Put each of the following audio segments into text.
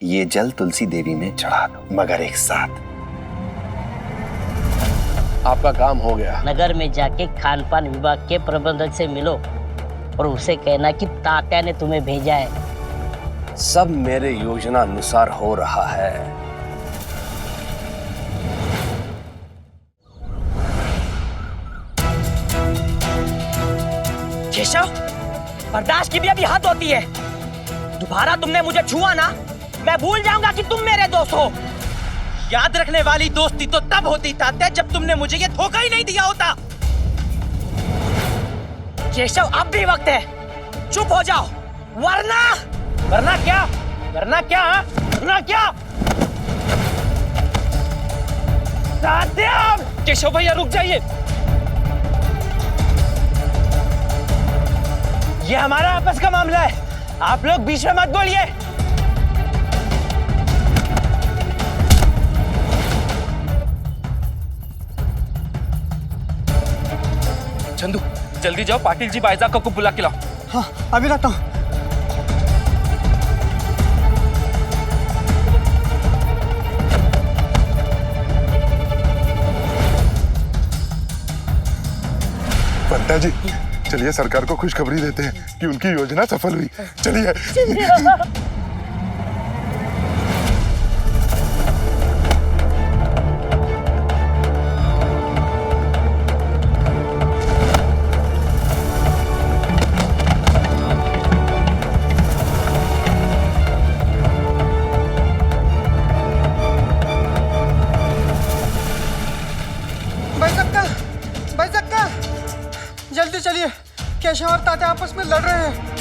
ये जल तुलसी देवी में चढ़ा दो, मगर एक साथ। आपका काम हो गया। नगर में जाके खान पान विभाग के प्रबंधक से मिलो और उसे कहना कि तात्या ने तुम्हें भेजा है। सब मेरे योजना अनुसार हो रहा है। केशव, बर्दाश्त की भी अभी हद होती है। दोबारा तुमने मुझे छुआ ना, मैं भूल जाऊंगा कि तुम मेरे दोस्त हो। याद रखने वाली दोस्ती तो तब होती तात्या जब तुमने मुझे ये धोखा ही नहीं दिया होता। केशव, अब भी वक्त है, चुप हो जाओ, वरना वरना क्या वरना क्या वरना क्या? तात्या! केशव भैया रुक जाइए, ये हमारा आपस का मामला है, आप लोग बीच में मत बोलिए। चंदू, जल्दी जाओ, पाटिल जी बाईजा को बुला के लाओ। हाँ, अभी लाता हूँ। पंता जी, चलिए सरकार को खुशखबरी देते हैं कि उनकी योजना सफल हुई। चलिए। भाई सक्का, जल्दी चलिए, केशव और तात्या आपस में लड़ रहे हैं।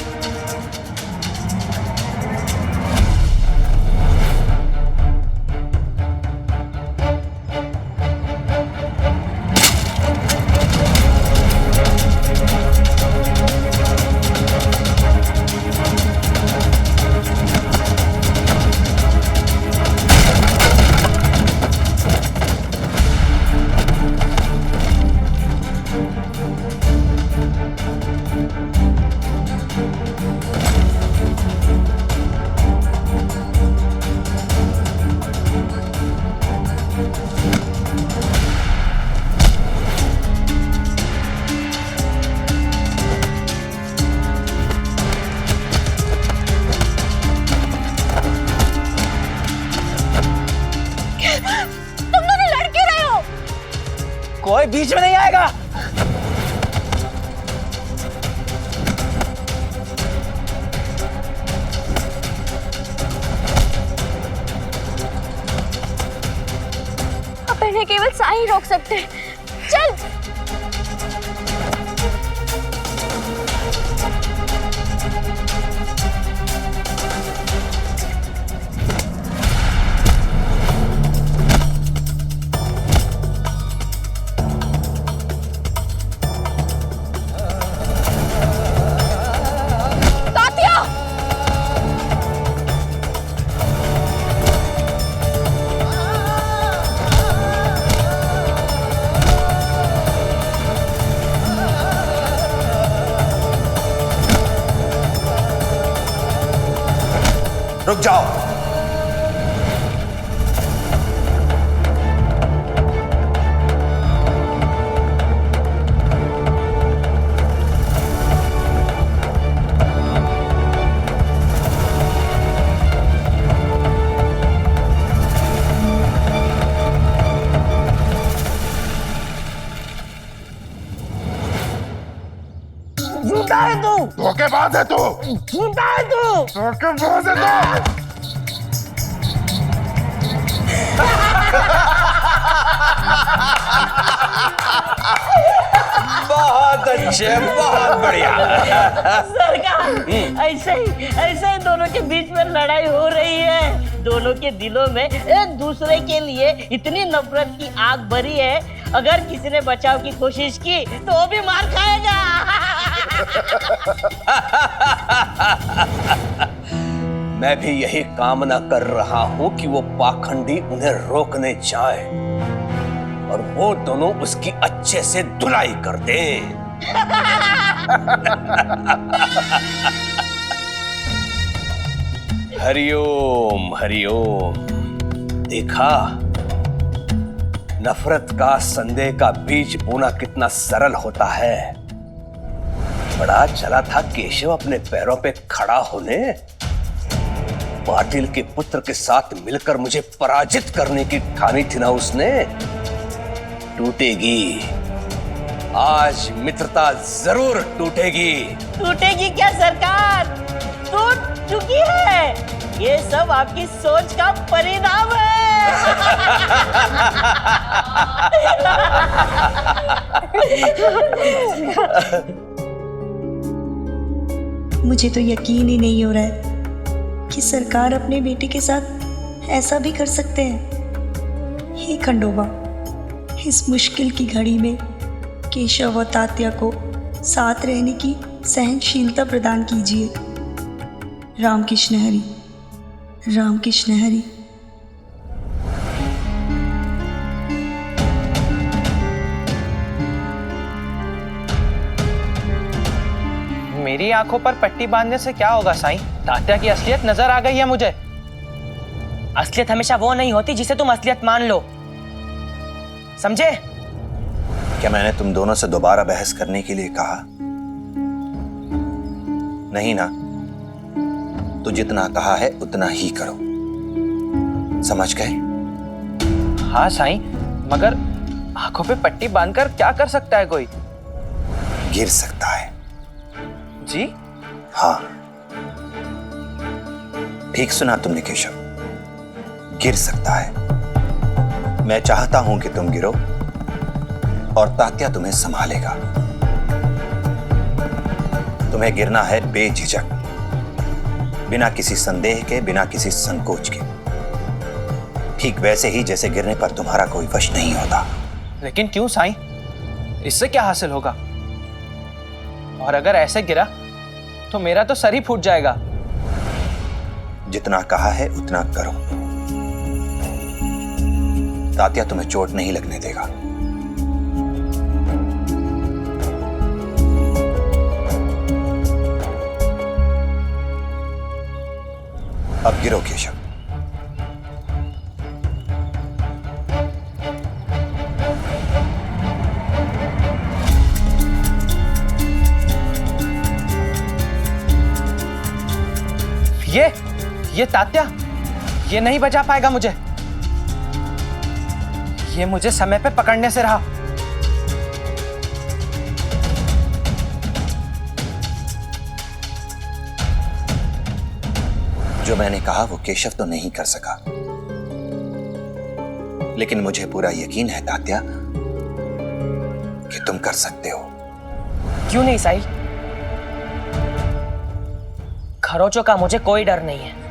कोई बीच में नहीं आएगा। अब इन्हें केवल साई ही रोक सकते हैं। चल। रुक जाओ। झूठा है तू, धोखेबाज है तू, झूठा है तू, धोखेबाज है तू। बहुत अच्छे, बहुत बढ़िया। सरकार, ऐसे ही दोनों के बीच में लड़ाई हो रही है। दोनों के दिलों में एक दूसरे के लिए इतनी नफरत की आग भरी है, अगर किसी ने बचाव की कोशिश की तो वो भी मार खाएगा। मैं भी यही कामना कर रहा हूं कि वो पाखंडी उन्हें रोकने जाए और वो दोनों उसकी अच्छे से धुलाई कर दें। हरिओम हरिओम। देखा, नफरत का, संदेह का बीज बोना कितना सरल होता है। बड़ा चला था केशव अपने पैरों पे खड़ा होने। पाटिल के पुत्र के साथ मिलकर मुझे पराजित करने की ठानी थी ना उसने। टूटेगी, आज मित्रता जरूर टूटेगी। टूटेगी क्या सरकार? टूट चुकी है। ये सब आपकी सोच का परिणाम है। मुझे तो यकीन ही नहीं हो रहा है कि सरकार अपने बेटे के साथ ऐसा भी कर सकते हैं। हे खंडोबा, इस मुश्किल की घड़ी में केशव और तात्या को साथ रहने की सहनशीलता प्रदान कीजिए। रामकृष्ण हरि, रामकृष्ण हरि। मेरी आंखों पर पट्टी बांधने से क्या होगा साईं? तात्या की असलियत नजर आ गई है मुझे। असलियत हमेशा वो नहीं होती जिसे तुम असलियत मान लो, समझे? क्या मैंने तुम दोनों से दोबारा बहस करने के लिए कहा? नहीं ना। तो जितना कहा है उतना ही करो, समझ गए? हाँ साईं, मगर आंखों पे पट्टी बांधकर क्या कर सकता है कोई? गिर सकता है। जी? हाँ, ठीक सुना तुमने केशव, गिर सकता है। मैं चाहता हूं कि तुम गिरो और तात्या तुम्हें संभालेगा। तुम्हें गिरना है बेझिझक, बिना किसी संदेह के, बिना किसी संकोच के, ठीक वैसे ही जैसे गिरने पर तुम्हारा कोई वश नहीं होता। लेकिन क्यों साईं? इससे क्या हासिल होगा? और अगर ऐसे गिरा तो मेरा तो सर ही फूट जाएगा। जितना कहा है उतना करो, तात्या तुम्हें चोट नहीं लगने देगा। अब गिरो केशव। ये तात्या, ये नहीं बचा पाएगा मुझे। ये मुझे समय पे पकड़ने से रहा। जो मैंने कहा वो केशव तो नहीं कर सका, लेकिन मुझे पूरा यकीन है तात्या कि तुम कर सकते हो। क्यों नहीं साई? खरोचों का मुझे कोई डर नहीं है।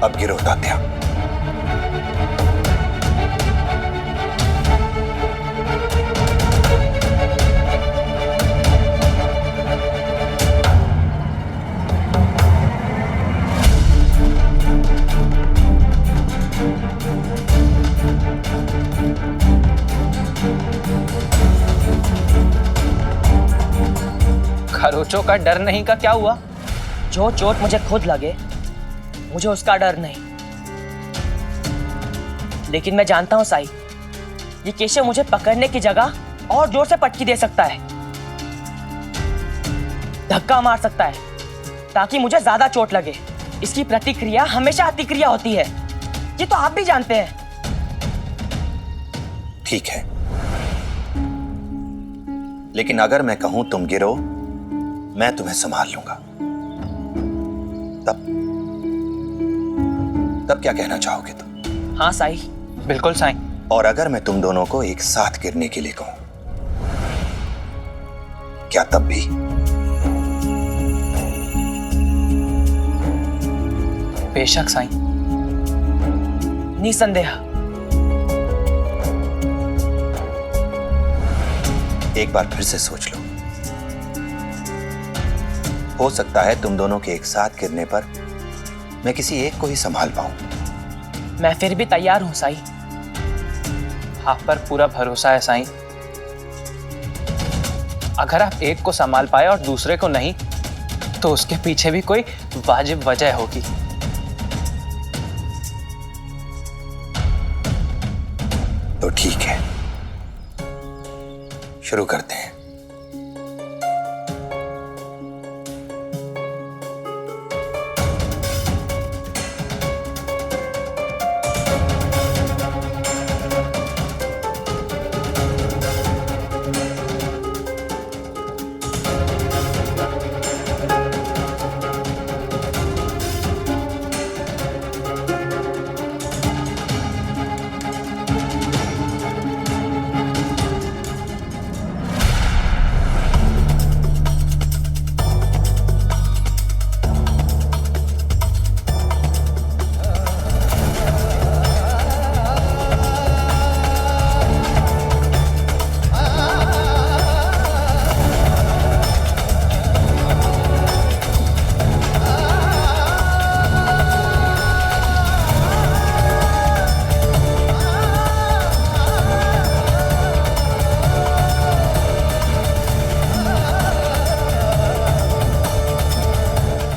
अब गिरो तात्या। खरोचों का डर नहीं का क्या हुआ? जो चोट मुझे खुद लगे मुझे उसका डर नहीं, लेकिन मैं जानता हूं साई, ये केशव मुझे पकड़ने की जगह और जोर से पटकी दे सकता है, धक्का मार सकता है ताकि मुझे ज्यादा चोट लगे। इसकी प्रतिक्रिया हमेशा अतिक्रिया होती है, ये तो आप भी जानते हैं। ठीक है, लेकिन अगर मैं कहूं तुम गिरो, मैं तुम्हें संभाल लूंगा, तब क्या कहना चाहोगे तुम? हाँ साई। बिल्कुल साई। और अगर मैं तुम दोनों को एक साथ गिरने के लिए कहूं, क्या तब भी? बेशक साई। निसंदेह। एक बार फिर से सोच लो। हो सकता है तुम दोनों के एक साथ गिरने पर मैं किसी एक को ही संभाल पाऊं। मैं फिर भी तैयार हूं साईं। आप पर पूरा भरोसा है साईं। अगर आप एक को संभाल पाए और दूसरे को नहीं, तो उसके पीछे भी कोई वाजिब वजह होगी। तो ठीक है, शुरू करते हैं।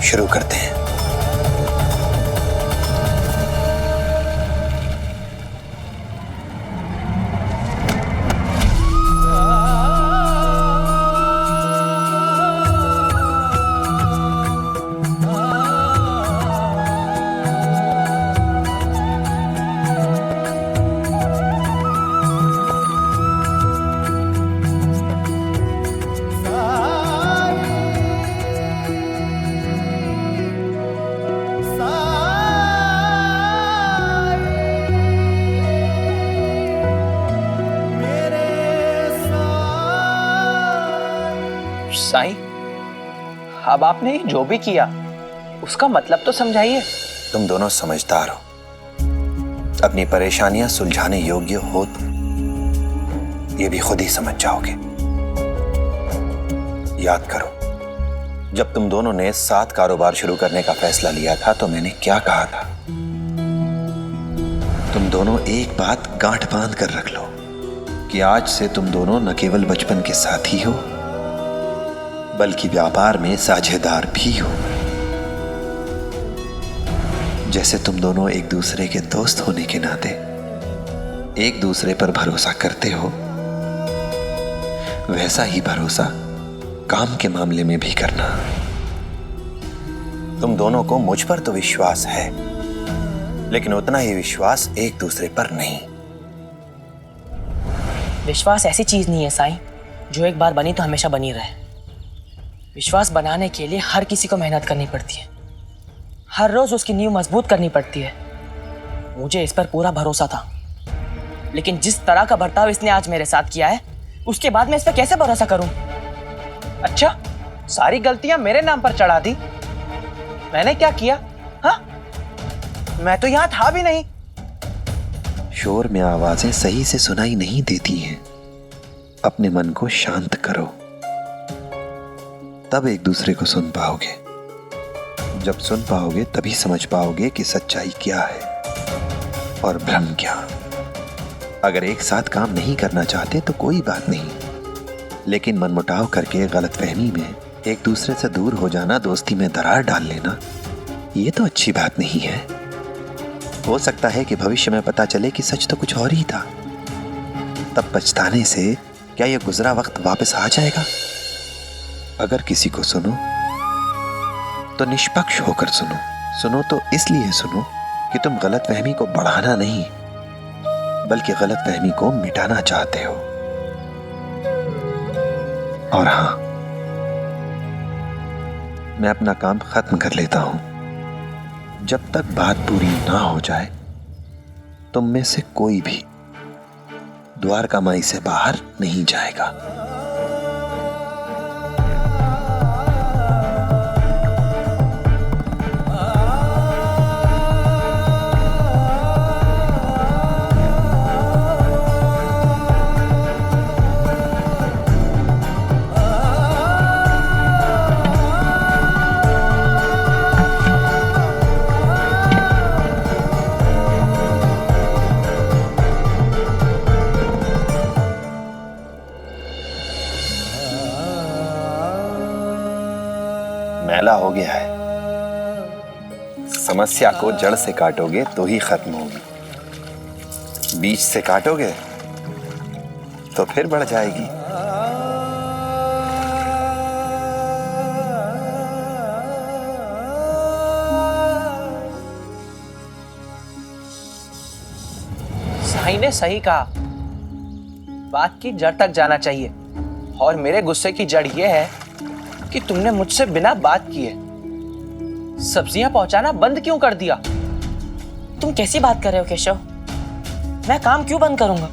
शुरू करते हैं। साईं, अब आपने जो भी किया उसका मतलब तो समझाइए। तुम दोनों समझदार हो, अपनी परेशानियां सुलझाने योग्य हो तुम, ये भी खुद ही समझ जाओगे। याद करो, जब तुम दोनों ने साथ कारोबार शुरू करने का फैसला लिया था तो मैंने क्या कहा था? तुम दोनों एक बात गांठ बांध कर रख लो कि आज से तुम दोनों न केवल बचपन के साथी हो, बल्कि व्यापार में साझेदार भी हो। जैसे तुम दोनों एक दूसरे के दोस्त होने के नाते एक दूसरे पर भरोसा करते हो, वैसा ही भरोसा काम के मामले में भी करना। तुम दोनों को मुझ पर तो विश्वास है, लेकिन उतना ही विश्वास एक दूसरे पर नहीं। विश्वास ऐसी चीज नहीं है साईं जो एक बार बनी तो हमेशा बनी रहे। विश्वास बनाने के लिए हर किसी को मेहनत करनी पड़ती है, हर रोज उसकी नींव मजबूत करनी पड़ती है। मुझे इस पर पूरा भरोसा था, लेकिन जिस तरह का बर्ताव इसने आज मेरे साथ किया है, उसके बाद मैं इस पर कैसे भरोसा करूं? अच्छा, सारी गलतियां मेरे नाम पर चढ़ा दी। मैंने क्या किया? हाँ, मैं तो यहां था भी नहीं। शोर में आवाजें सही से सुनाई नहीं देती हैं। अपने मन को शांत करो, तब एक दूसरे को सुन पाओगे। जब सुन पाओगे तभी समझ पाओगे कि सच्चाई क्या है और भ्रम क्या। अगर एक साथ काम नहीं करना चाहते तो कोई बात नहीं, लेकिन मनमुटाव करके गलतफहमी में एक दूसरे से दूर हो जाना, दोस्ती में दरार डाल लेना, ये तो अच्छी बात नहीं है। हो सकता है कि भविष्य में पता चले कि सच तो कुछ और ही था। तब पछताने से क्या यह गुजरा वक्त वापस आ जाएगा? अगर किसी को सुनो तो निष्पक्ष होकर सुनो। सुनो तो इसलिए सुनो कि तुम गलतफहमी को बढ़ाना नहीं, बल्कि गलतफहमी को मिटाना चाहते हो। और हां, मैं अपना काम खत्म कर लेता हूं। जब तक बात पूरी ना हो जाए, तुम में से कोई भी द्वारका माई से बाहर नहीं जाएगा। हो गया है। समस्या को जड़ से काटोगे तो ही खत्म होगी, बीज से काटोगे तो फिर बढ़ जाएगी। साईं ने सही कहा, बात की जड़ तक जाना चाहिए। और मेरे गुस्से की जड़ यह है कि तुमने मुझसे बिना बात किए सब्जियां पहुंचाना बंद क्यों कर दिया? तुम कैसी बात कर रहे हो केशव? मैं काम क्यों बंद करूंगा?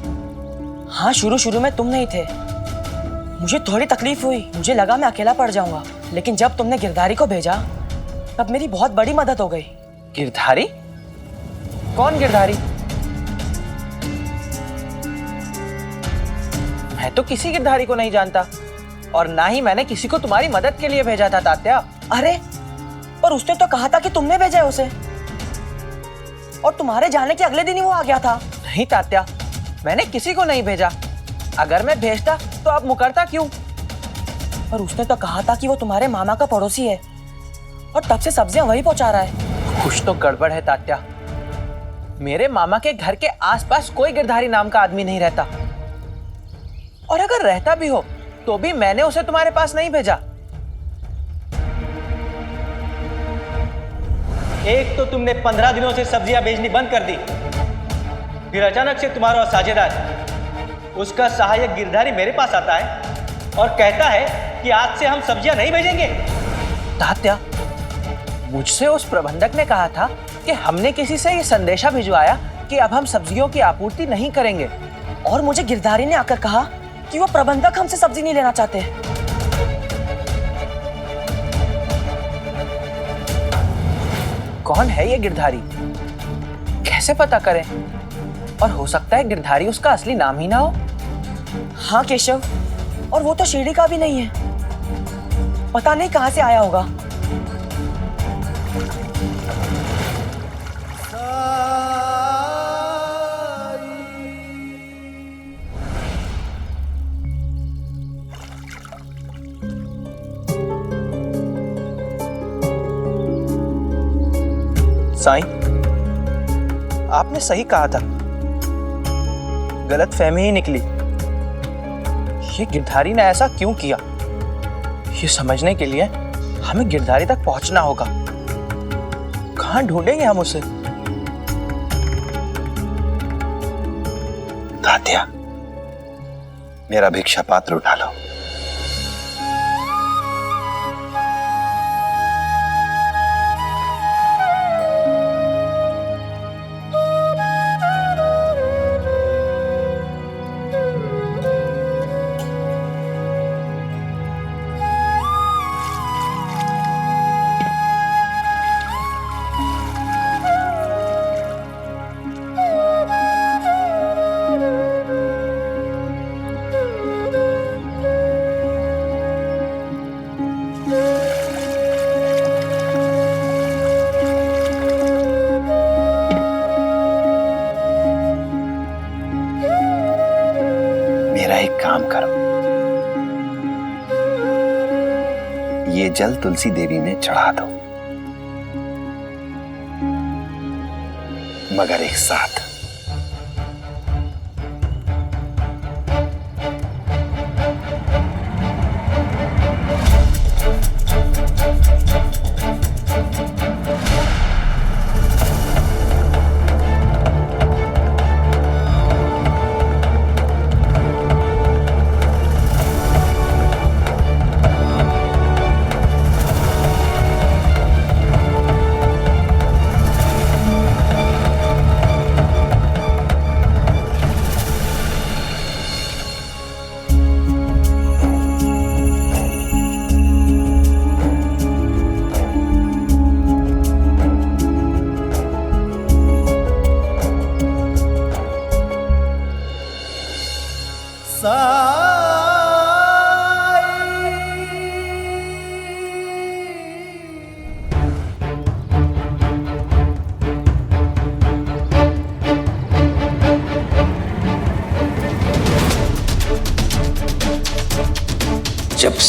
हाँ, शुरू में तुम नहीं थे, मुझे थोड़ी तकलीफ हुई, मुझे लगा मैं अकेला पड़ जाऊंगा, लेकिन जब तुमने गिरधारी को भेजा तब मेरी बहुत बड़ी मदद हो गई। गिरधारी? कौन गिरधारी? मैं तो किसी गिरधारी को नहीं जानता, और ना ही मैंने किसी को तुम्हारी मदद के लिए भेजा था तात्या। अरे पर उसने तो कहा था कि तुमने भेजा है उसे, और तुम्हारे जाने के अगले दिन ही वो आ गया था। नहीं तात्या, मैंने किसी को नहीं भेजा। अगर मैं भेजता तो अब मुकरता क्यों? पर उसने तो कहा था कि वो तुम्हारे मामा का पड़ोसी है और तब से सब्जियां वही पहुंचा रहा है। कुछ तो गड़बड़ है तात्या। मेरे मामा के घर के आसपास कोई गिरधारी नाम का आदमी नहीं रहता, और अगर रहता भी हो तो भी मैंने उसे तुम्हारे पास नहीं भेजा। एक तो तुमने 15 दिनों से सब्जियां बेचनी बंद कर दी, फिर अचानक से तुम्हारा साझेदार, उसका सहायक गिरधारी मेरे पास आता है और कहता है कि आज से हम सब्जियां नहीं भेजेंगे। तात्या, मुझसे उस प्रबंधक ने कहा था कि हमने किसी से ये संदेशा भिजवाया कि अब हम सब्जियों की आपूर्ति नहीं करेंगे, और मुझे गिरधारी ने आकर कहा कि वो प्रबंधक हमसे सब्जी नहीं लेना चाहते। कौन है ये गिरधारी? कैसे पता करें? और हो सकता है गिरधारी उसका असली नाम ही ना हो। हाँ केशव, और वो तो शिरडी का भी नहीं है, पता नहीं कहां से आया होगा। साईं, आपने सही कहा था, गलतफहमी ही निकली। ये गिरधारी ने ऐसा क्यों किया, ये समझने के लिए हमें गिरधारी तक पहुंचना होगा। कहां ढूंढेंगे हम उसे? तात्या, मेरा भिक्षा पात्र उठा लो। काम करो, ये जल तुलसी देवी में चढ़ा दो, मगर एक साथ।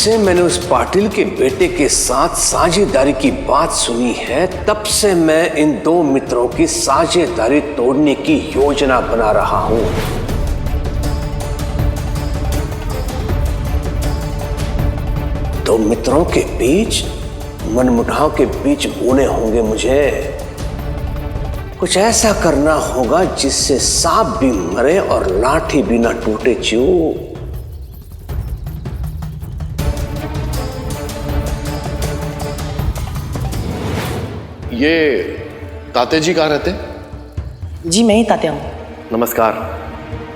से मैंने उस पाटिल के बेटे के साथ साझेदारी की बात सुनी है, तब से मैं इन दो मित्रों की साझेदारी तोड़ने की योजना बना रहा हूं। दो मित्रों के बीच मनमुटाव के बीच बोने होंगे मुझे। कुछ ऐसा करना होगा जिससे सांप भी मरे और लाठी भी ना टूटे। च्यू ये ताते जी कहाँ रहते? जी मैं ही तात्या हूँ। नमस्कार,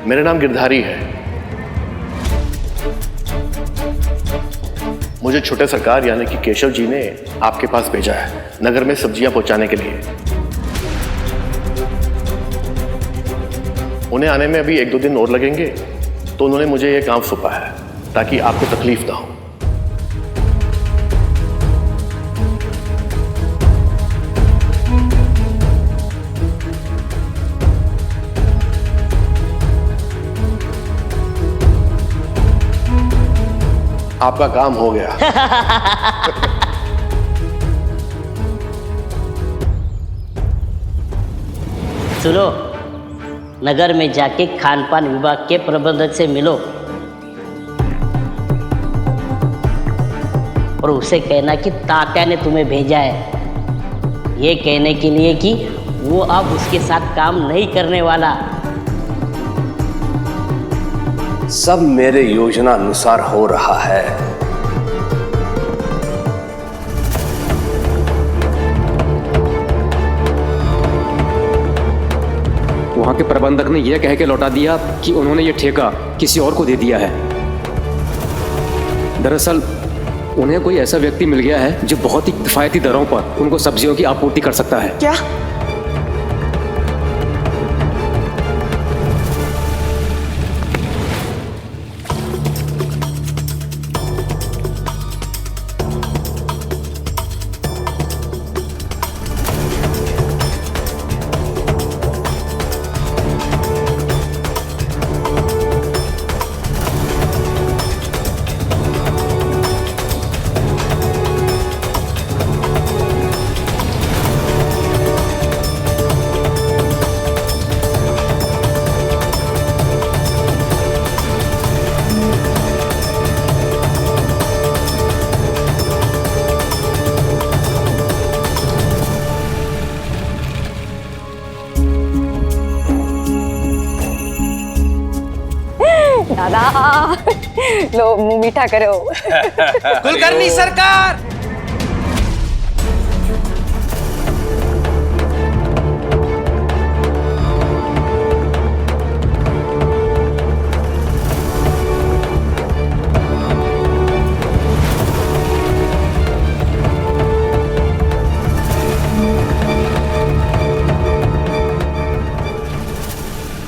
मेरा नाम गिरधारी है। मुझे छोटे सरकार यानी कि केशव जी ने आपके पास भेजा है नगर में सब्जियां पहुंचाने के लिए। उन्हें आने में अभी 1-2 दिन और लगेंगे, तो उन्होंने मुझे यह काम सौंपा है ताकि आपको तकलीफ ना हो। आपका काम हो गया। सुनो, नगर में जाके खान पान विभाग के प्रबंधक से मिलो और उसे कहना कि तात्या ने तुम्हें भेजा है, ये कहने के लिए कि वो अब उसके साथ काम नहीं करने वाला। सब मेरे योजना अनुसार हो रहा है। वहां के प्रबंधक ने यह कह के लौटा दिया कि उन्होंने ये ठेका किसी और को दे दिया है। दरअसल उन्हें कोई ऐसा व्यक्ति मिल गया है जो बहुत ही किफायती दरों पर उनको सब्जियों की आपूर्ति कर सकता है। क्या? दादा लो मुंह मीठा करो। कुलकर्णी सरकार,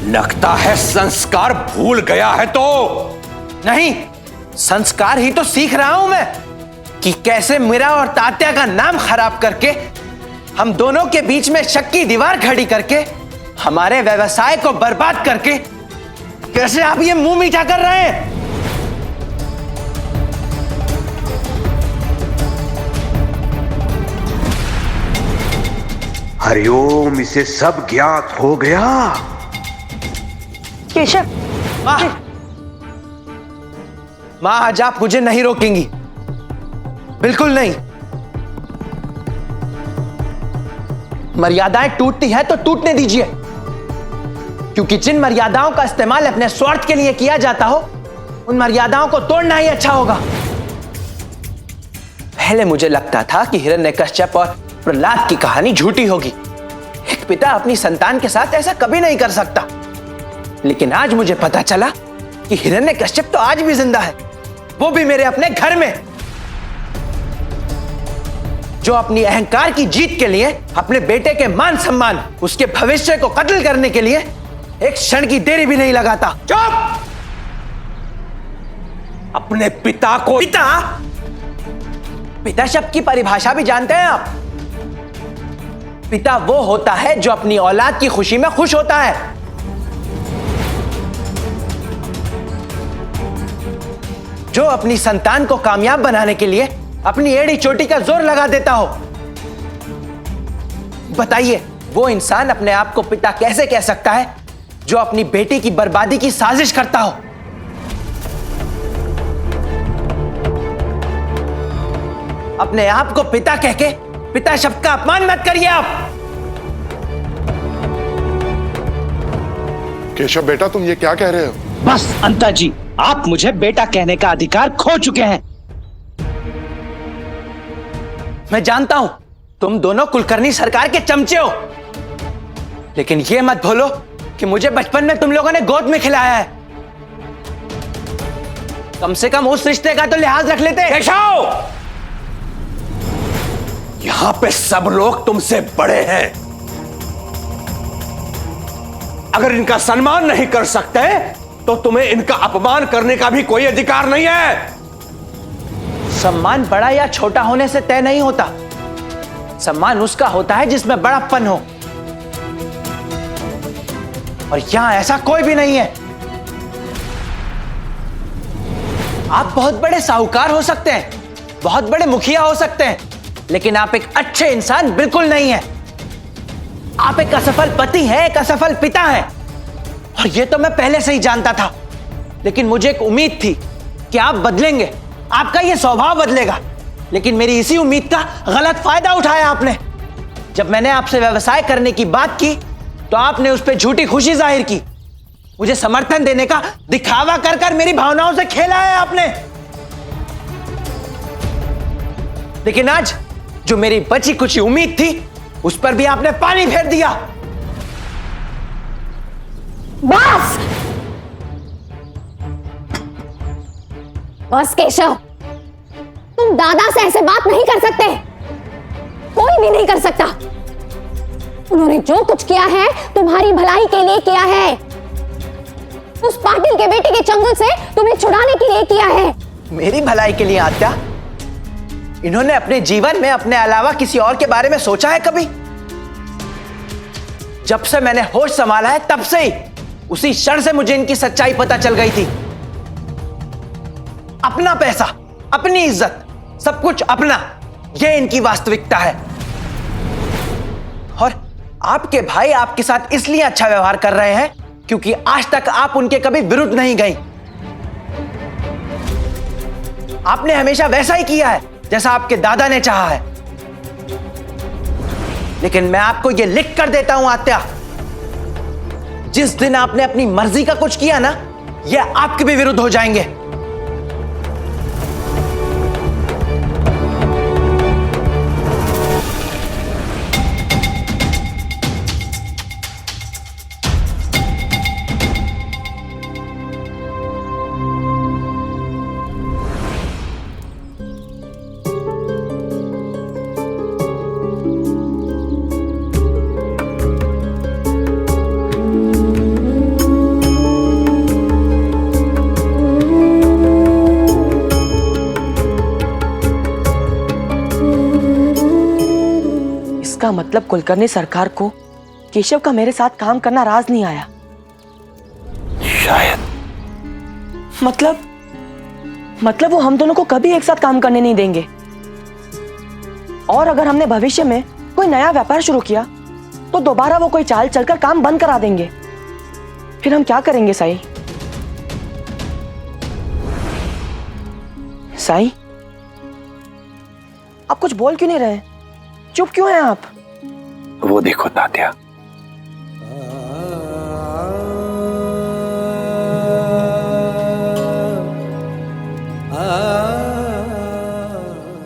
लगता है संस्कार भूल गया है। तो नहीं, संस्कार ही तो सीख रहा हूं मैं कि कैसे मेरा और तात्या का नाम खराब करके, हम दोनों के बीच में शक की दीवार खड़ी करके, हमारे व्यवसाय को बर्बाद करके कैसे आप ये मुंह मीठा कर रहे हैं। हरिओम, इसे सब ज्ञात हो गया। केशव, मां आज आप मुझे नहीं रोकेंगी, बिल्कुल नहीं। मर्यादाएं टूटती है तो टूटने दीजिए, क्योंकि जिन मर्यादाओं का इस्तेमाल अपने स्वार्थ के लिए किया जाता हो, उन मर्यादाओं को तोड़ना ही अच्छा होगा। पहले मुझे लगता था कि हिरण्यकश्यप और प्रहलाद की कहानी झूठी होगी। एक पिता अपनी संतान के साथ ऐसा कभी नहीं कर सकता। लेकिन आज मुझे पता चला कि हिरण्यकश्यप तो आज भी जिंदा है, वो भी मेरे अपने घर में, जो अपनी अहंकार की जीत के लिए, अपने बेटे के मान सम्मान, उसके भविष्य को कत्ल करने के लिए एक क्षण की देरी भी नहीं लगाता। चुप! अपने पिता को पिता शब्द की परिभाषा भी जानते हैं आप? पिता वो होता है जो अपनी औलाद की खुशी में खुश होता है। जो अपनी संतान को कामयाब बनाने के लिए अपनी एड़ी चोटी का जोर लगा देता हो। बताइए, वो इंसान अपने आप को पिता कैसे कह सकता है जो अपनी बेटी की बर्बादी की साजिश करता हो? अपने आप को पिता कह के पिता शब्द का अपमान मत करिए आप। केशव बेटा, तुम ये क्या कह रहे हो? बस अंता जी, आप मुझे बेटा कहने का अधिकार खो चुके हैं। मैं जानता हूं तुम दोनों कुलकर्णी सरकार के चमचे हो, लेकिन यह मत भूलो कि मुझे बचपन में तुम लोगों ने गोद में खिलाया है। कम से कम उस रिश्ते का तो लिहाज रख लेते। केशव, यहां पे सब लोग तुमसे बड़े हैं। अगर इनका सम्मान नहीं कर सकते तो तुम्हें इनका अपमान करने का भी कोई अधिकार नहीं है। सम्मान बड़ा या छोटा होने से तय नहीं होता। सम्मान उसका होता है जिसमें बड़प्पन हो, और यहां ऐसा कोई भी नहीं है। आप बहुत बड़े साहूकार हो सकते हैं, बहुत बड़े मुखिया हो सकते हैं, लेकिन आप एक अच्छे इंसान बिल्कुल नहीं है। आप एक असफल पति हैं, एक असफल पिता हैं, और यह तो मैं पहले से ही जानता था। लेकिन मुझे एक उम्मीद थी कि आप बदलेंगे, आपका यह स्वभाव बदलेगा। लेकिन मेरी इसी उम्मीद का गलत फायदा उठाया आपने। जब मैंने आपसे व्यवसाय करने की बात की तो आपने उस पर झूठी खुशी जाहिर की। मुझे समर्थन देने का दिखावा कर कर मेरी भावनाओं से खेला है आपने। लेकिन आज जो मेरी बची कुछ उम्मीद थी उस पर भी आपने पानी फेर दिया। बस बस केशव, तुम दादा से ऐसे बात नहीं कर सकते। कोई भी नहीं कर सकता। उन्होंने जो कुछ किया है तुम्हारी भलाई के लिए किया है। उस पाटिल के बेटे के चंगुल से तुम्हें छुड़ाने के लिए किया है। मेरी भलाई के लिए आत्या? इन्होंने अपने जीवन में अपने अलावा किसी और के बारे में सोचा है कभी? जब से मैंने होश संभाला है तब से ही उसी क्षण से मुझे इनकी सच्चाई पता चल गई थी। अपना पैसा, अपनी इज्जत, सब कुछ अपना, यह इनकी वास्तविकता है। और आपके भाई आपके साथ इसलिए अच्छा व्यवहार कर रहे हैं क्योंकि आज तक आप उनके कभी विरुद्ध नहीं गई। आपने हमेशा वैसा ही किया है जैसा आपके दादा ने चाहा है। लेकिन मैं आपको यह लिख कर देता हूं आत्या, जिस दिन आपने अपनी मर्जी का कुछ किया ना, यह आपके भी विरुद्ध हो जाएंगे। इसका मतलब कुलकर्णी सरकार को केशव का मेरे साथ काम करना राज नहीं आया। शायद। मतलब वो हम दोनों को कभी एक साथ काम करने नहीं देंगे। और अगर हमने भविष्य में कोई नया व्यापार शुरू किया तो दोबारा वो कोई चाल चलकर काम बंद करा देंगे। फिर हम क्या करेंगे साईं? साईं, आप कुछ बोल क्यों नहीं रहे? चुप क्यों हैं आप? वो देखो तात्या,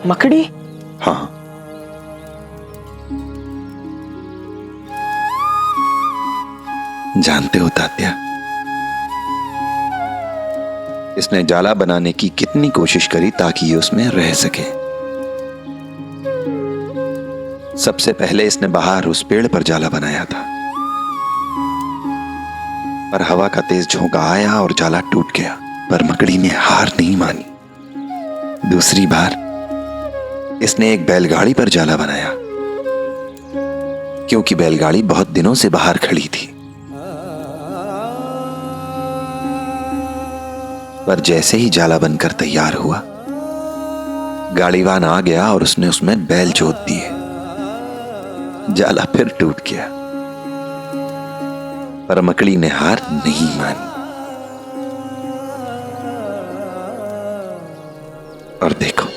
मकड़ी। हाँ, जानते हो तात्या, इसने जाला बनाने की कितनी कोशिश करी ताकि ये उसमें रह सके। सबसे पहले इसने बाहर उस पेड़ पर जाला बनाया था, पर हवा का तेज झोंका आया और जाला टूट गया। पर मकड़ी ने हार नहीं मानी। दूसरी बार इसने एक बैलगाड़ी पर जाला बनाया, क्योंकि बैलगाड़ी बहुत दिनों से बाहर खड़ी थी। पर जैसे ही जाला बनकर तैयार हुआ, गाड़ीवान आ गया और उसने उसमें बैल जोत दिए। जाला फिर टूट गया, पर मकड़ी ने हार नहीं मानी। और देखो,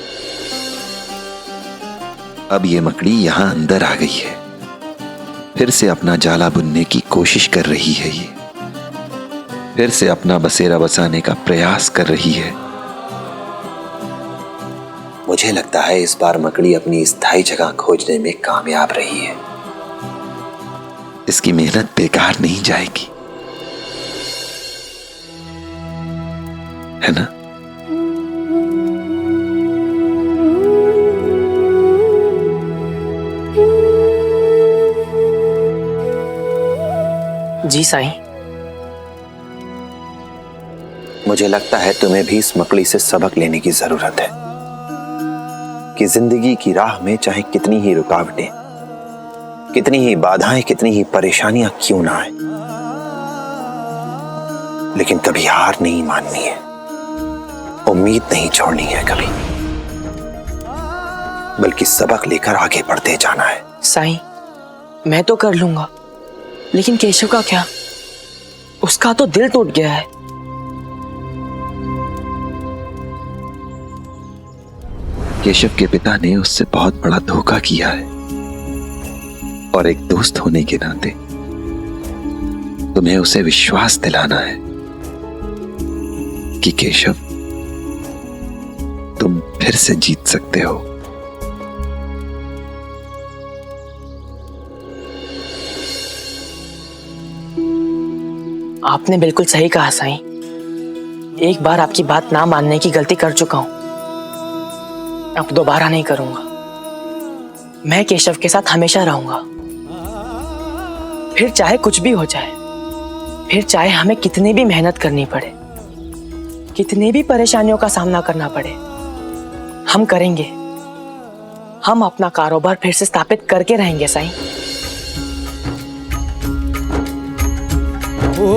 अब ये मकड़ी यहां अंदर आ गई है। फिर से अपना जाला बुनने की कोशिश कर रही है। ये फिर से अपना बसेरा बसाने का प्रयास कर रही है। मुझे लगता है इस बार मकड़ी अपनी स्थायी जगह खोजने में कामयाब रही है। इसकी मेहनत बेकार नहीं जाएगी, है ना? जी साईं। मुझे लगता है तुम्हें भी इस मकड़ी से सबक लेने की जरूरत है कि जिंदगी की राह में चाहे कितनी ही रुकावटें, कितनी ही बाधाएं, कितनी ही परेशानियां क्यों ना आए, लेकिन कभी हार नहीं माननी है, उम्मीद नहीं छोड़नी है कभी, बल्कि सबक लेकर आगे बढ़ते जाना है। साईं, मैं तो कर लूंगा, लेकिन केशव का क्या? उसका तो दिल टूट गया है। केशव के पिता ने उससे बहुत बड़ा धोखा किया है, और एक दोस्त होने के नाते तुम्हें उसे विश्वास दिलाना है कि केशव, तुम फिर से जीत सकते हो। आपने बिल्कुल सही कहा साईं। एक बार आपकी बात ना मानने की गलती कर चुका हूं, अब दोबारा नहीं करूंगा। मैं केशव के साथ हमेशा रहूंगा, फिर चाहे कुछ भी हो जाए, फिर चाहे हमें कितनी भी मेहनत करनी पड़े, कितनी भी परेशानियों का सामना करना पड़े, हम करेंगे। हम अपना कारोबार फिर से स्थापित करके रहेंगे साईं। वो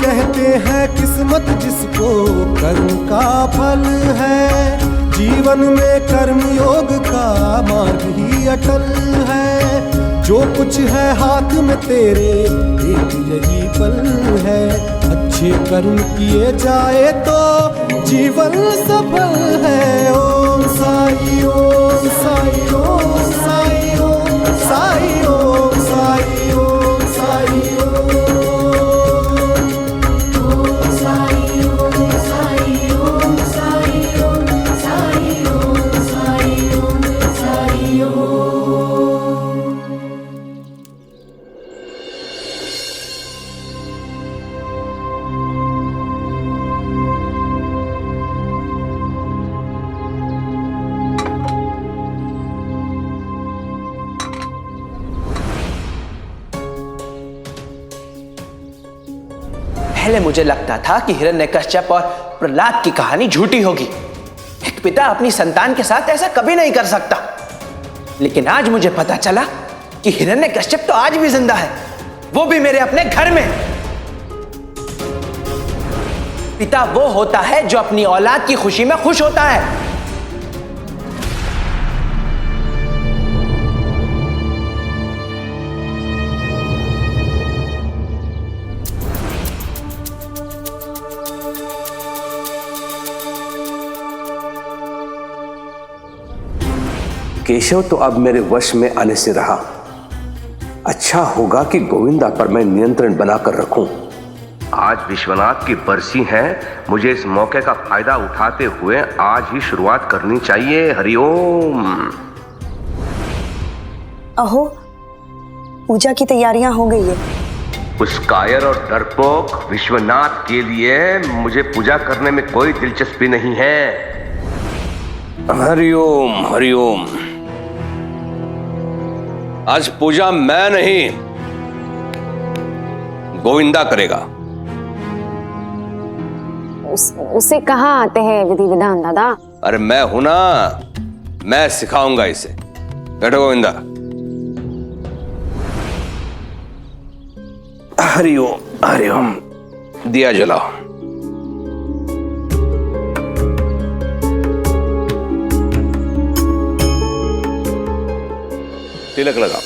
कहते हैं किस्मत जिसको कर्म का फल है, जीवन में कर्म योग का मार्ग ही अटल है। जो कुछ है हाथ में तेरे एक यही पल है, अच्छे कर्म किए जाए तो जीवन सफल है। ओम साई ओम साई ओम साई ओम साई ओम साई ओम साई पहले मुझे लगता था कि हिरण्यकश्यप और प्रहलाद की कहानी झूठी होगी। एक पिता अपनी संतान के साथ ऐसा कभी नहीं कर सकता। लेकिन आज मुझे पता चला कि हिरण्यकश्यप तो आज भी जिंदा है, वो भी मेरे अपने घर में। पिता वो होता है जो अपनी औलाद की खुशी में खुश होता है। केशव तो अब मेरे वश में आने से रहा। अच्छा होगा कि गोविंदा पर मैं नियंत्रण बनाकर रखूं। आज विश्वनाथ की बरसी है, मुझे इस मौके का फायदा उठाते हुए आज ही शुरुआत करनी चाहिए। हरिओम। अहो, पूजा की तैयारियां हो गई है। उस कायर और डरपोक विश्वनाथ के लिए मुझे पूजा करने में कोई दिलचस्पी नहीं है। हरिओम हरिओम। आज पूजा मैं नहीं, गोविंदा करेगा। उसे कहाँ आते हैं विधि विधान दादा? अरे मैं हूं ना, मैं सिखाऊंगा इसे। बैठो गोविंदा। हरिओम हरिओम। दिया जलाओ। तिलक लगाओ।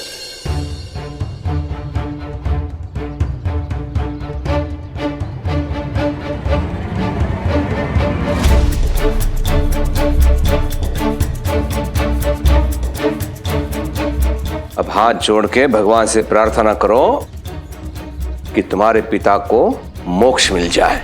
अब हाथ जोड़ के भगवान से प्रार्थना करो कि तुम्हारे पिता को मोक्ष मिल जाए।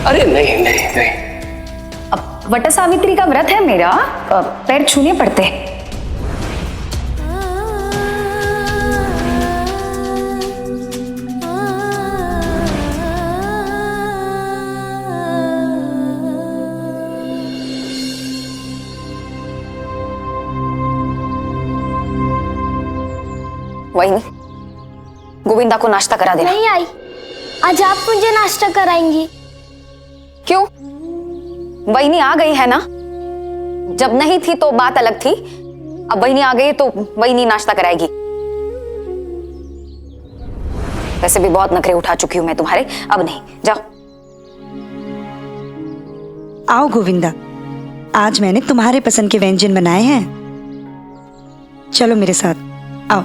अरे नहीं नहीं नहीं, अब वट सावित्री का व्रत है मेरा, पैर छूने पड़ते हैं। वही गोविंदा को नाश्ता करा देना। नहीं आई, आज आप मुझे नाश्ता कराएंगी। क्यों? वहीनी आ गई है ना, जब नहीं थी तो बात अलग थी, अब वहीनी आ गई तो वहीनी नाश्ता कराएगी। वैसे भी बहुत नखरे उठा चुकी हूं मैं तुम्हारे, अब नहीं, जाओ। आओ गोविंदा, आज मैंने तुम्हारे पसंद के व्यंजन बनाए हैं, चलो मेरे साथ आओ।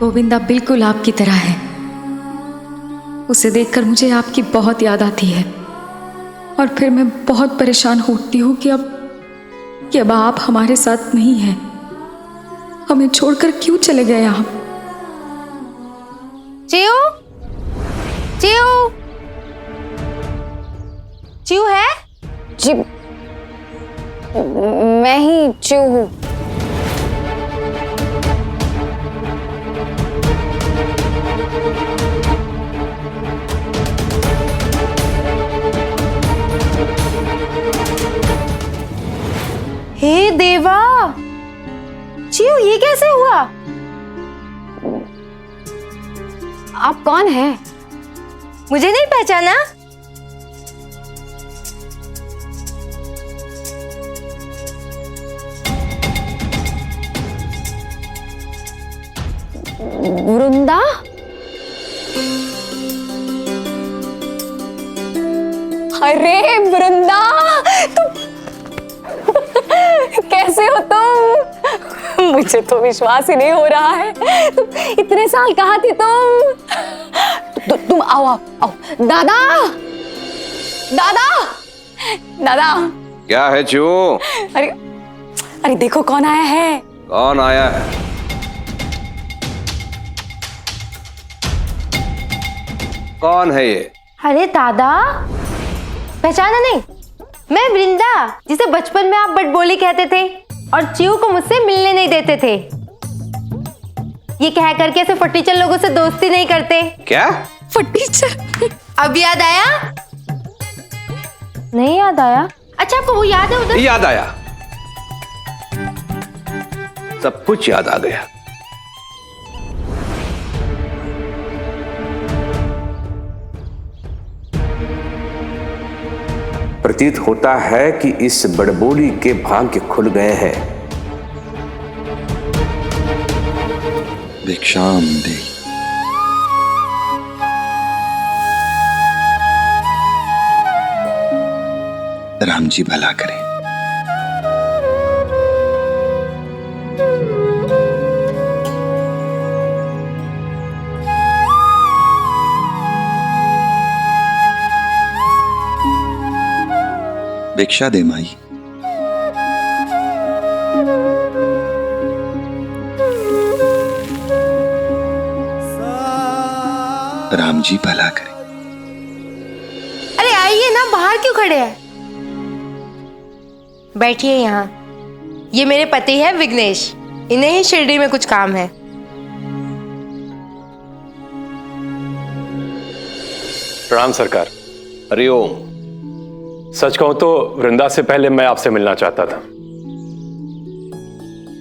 गोविंदा बिल्कुल आपकी तरह है। उसे देखकर मुझे आपकी बहुत याद आती है और फिर मैं बहुत परेशान होती हूँ कि अब आप हमारे साथ नहीं हैं। हमें छोड़कर क्यों चले गए आप? चिऊ, चिऊ, चिऊ है? जी, मैं ही चिऊ हूँ। हे देवा, चिऊ ये कैसे हुआ? आप कौन हैं? मुझे नहीं पहचाना? वृंदा? अरे वृंदा, तुम कैसे हो तुम? मुझे तो विश्वास ही नहीं हो रहा है। तुम इतने साल कहाँ थी तुम आओ आओ आओ। दादा, दादा, दादा। क्या है चू? अरे अरे देखो कौन आया है। कौन आया है? कौन है ये? अरे दादा, पहचाना नहीं? मैं वृंदा, जिसे बचपन में आप बटबोली कहते थे और चिऊ को मुझसे मिलने नहीं देते थे। ये कह करके ऐसे फटीचर लोगों से दोस्ती नहीं करते। क्या? फटीचर? अब याद आया? नहीं याद आया? अच्छा आपको वो याद है उधर? याद आया, सब कुछ याद आ गया। प्रतीत होता है कि इस बड़बोली के भाग्य खुल गए हैं। भिक्षाम दे। राम जी भला करें। भिक्षा दे माई। राम जी भला करे। अरे आइए ना, बाहर क्यों खड़े हैं? बैठिए यहाँ। ये मेरे पति है विघ्नेश, इन्हें ही शिरडी में कुछ काम है। प्रणाम सरकार। हरिओम। सच कहूं तो वृंदा से पहले मैं आपसे मिलना चाहता था।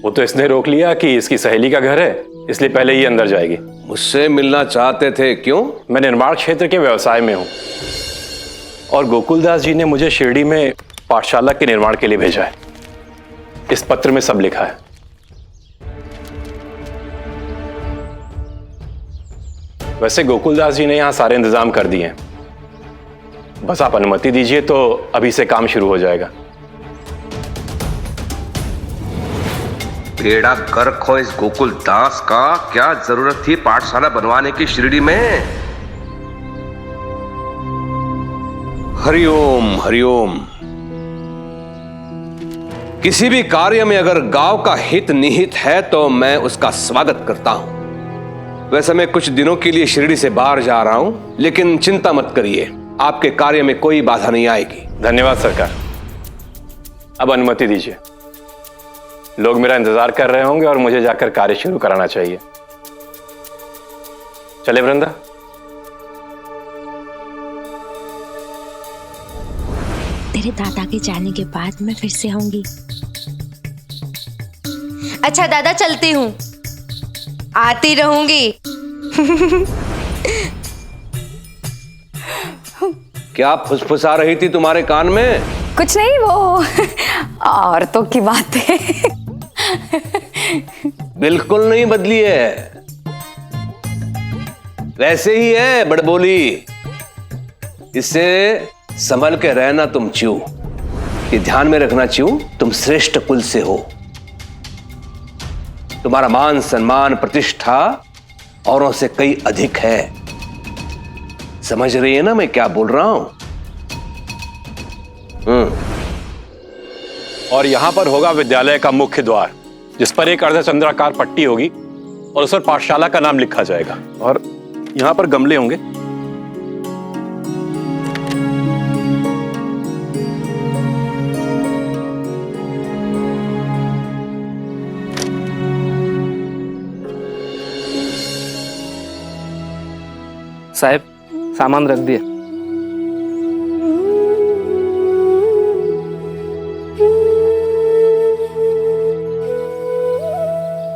वो तो इसने रोक लिया कि इसकी सहेली का घर है, इसलिए पहले ही अंदर जाएगी। मुझसे मिलना चाहते थे? क्यों? मैं निर्माण क्षेत्र के व्यवसाय में हूं और गोकुलदास जी ने मुझे शिरडी में पाठशाला के निर्माण के लिए भेजा है। इस पत्र में सब लिखा है। वैसे गोकुलदास जी ने यहां सारे इंतजाम कर दिए हैं, बस आप अनुमति दीजिए तो अभी से काम शुरू हो जाएगा। बेड़ा गर्क हो इस गोकुल दास का, क्या जरूरत थी पाठशाला बनवाने की शिरडी में? हरिओम हरिओम। किसी भी कार्य में अगर गांव का हित निहित है तो मैं उसका स्वागत करता हूं। वैसे मैं कुछ दिनों के लिए शिरडी से बाहर जा रहा हूं, लेकिन चिंता मत करिए, आपके कार्य में कोई बाधा नहीं आएगी। धन्यवाद सरकार। अब अनुमति दीजिए, लोग मेरा इंतजार कर रहे होंगे और मुझे जाकर कार्य शुरू कराना चाहिए। चले वृंदा। तेरे दादा के जाने के बाद मैं फिर से आऊंगी। अच्छा दादा, चलती हूँ, आती रहूंगी। क्या फुसफुसा रही थी तुम्हारे कान में? कुछ नहीं, वो औरतों की बातें। बिल्कुल नहीं बदली है, वैसे ही है बड़बोली। इससे संभल के रहना तुम च्यू। ये ध्यान में रखना च्यू, तुम श्रेष्ठ कुल से हो। तुम्हारा मान सम्मान प्रतिष्ठा औरों से कई अधिक है। समझ रही है ना मैं क्या बोल रहा हूं? और यहां पर होगा विद्यालय का मुख्य द्वार, जिस पर एक अर्धचंद्राकार पट्टी होगी और उस पर पाठशाला का नाम लिखा जाएगा। और यहां पर गमले होंगे। साहब, सामान रख दिए।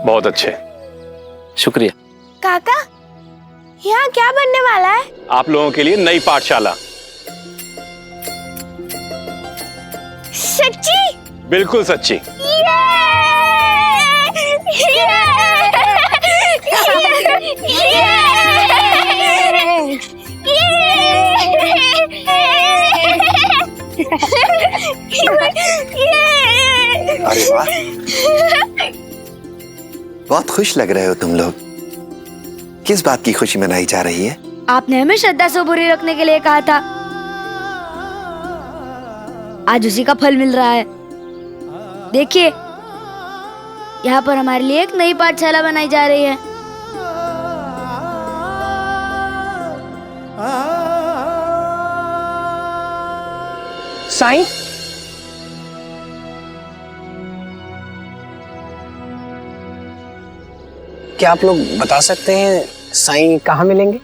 बहुत अच्छे, शुक्रिया। काका, यहाँ क्या बनने वाला है? आप लोगों के लिए नई पाठशाला। सच्ची? बिल्कुल सच्ची। अरे वाह, बहुत खुश लग रहे हो तुम लोग। किस बात की खुशी मनाई जा रही है? आपने हमें श्रद्धा से बुरी रखने के लिए कहा था, आज उसी का फल मिल रहा है। देखिए, यहाँ पर हमारे लिए एक नई पाठशाला बनाई जा रही है। साईं, क्या आप लोग बता सकते हैं साईं कहाँ मिलेंगे?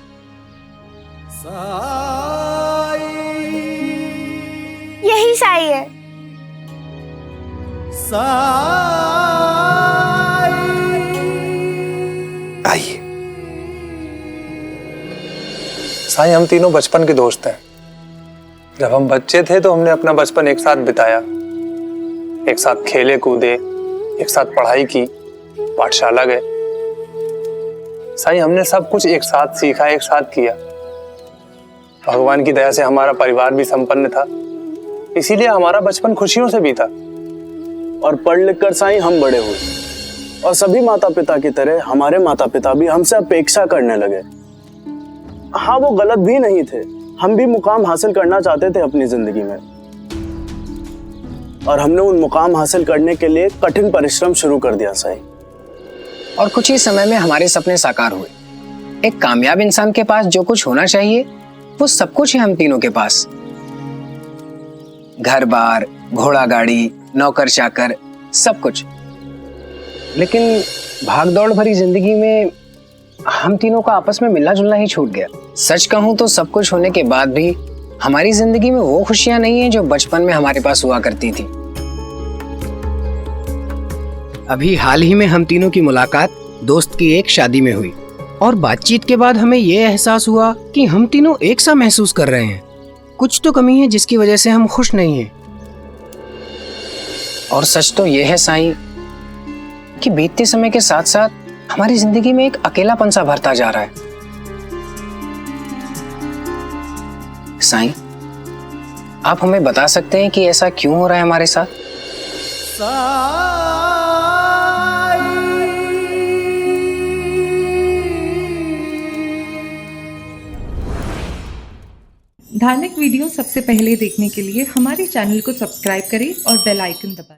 यही साई है। आइए। साईं, हम तीनों बचपन के दोस्त हैं। जब हम बच्चे थे तो हमने अपना बचपन एक साथ बिताया, एक साथ खेले कूदे, एक साथ पढ़ाई की, पाठशाला गए। साईं, हमने सब कुछ एक साथ सीखा, एक साथ किया। भगवान की दया से हमारा परिवार भी संपन्न था, इसीलिए हमारा बचपन खुशियों से बीता। और पढ़ लिख कर साईं हम बड़े हुए और सभी माता पिता की तरह हमारे माता पिता भी हमसे अपेक्षा करने लगे। हाँ, वो गलत भी नहीं थे, हम भी मुकाम हासिल करना चाहते थे अपनी जिंदगी में। और हमने उन मुकाम हासिल करने के लिए कठिन परिश्रम शुरू कर दिया साईं। और कुछ ही समय में हमारे सपने साकार हुए। एक कामयाब इंसान के पास जो कुछ होना चाहिए वो सब कुछ है हम तीनों के पास। घर बार, घोड़ा गाड़ी, नौकर चाकर, सब कुछ। लेकिन भागदौड़ भरी जिंदगी में हम तीनों का आपस में मिलना जुलना ही छूट गया। सच कहूं तो सब कुछ होने के बाद भी हमारी जिंदगी में वो खुशियां नहीं है जो बचपन में हमारे पास हुआ करती थी। अभी हाल ही में हम तीनों की मुलाकात दोस्त की एक शादी में हुई और बातचीत के बाद हमें ये एहसास हुआ कि हम तीनों एक सा महसूस कर रहे हैं। कुछ तो कमी है जिसकी वजह से हम खुश नहीं हैं। और सच तो यह है साईं कि बीतते समय के साथ साथ हमारी जिंदगी में एक अकेलापन सा भरता जा रहा है। साईं, आप हमें बता सकते हैं कि ऐसा क्यों हो रहा है हमारे साथ? धार्मिक वीडियो सबसे पहले देखने के लिए हमारे चैनल को सब्सक्राइब करें और बेल आइकन दबाएं।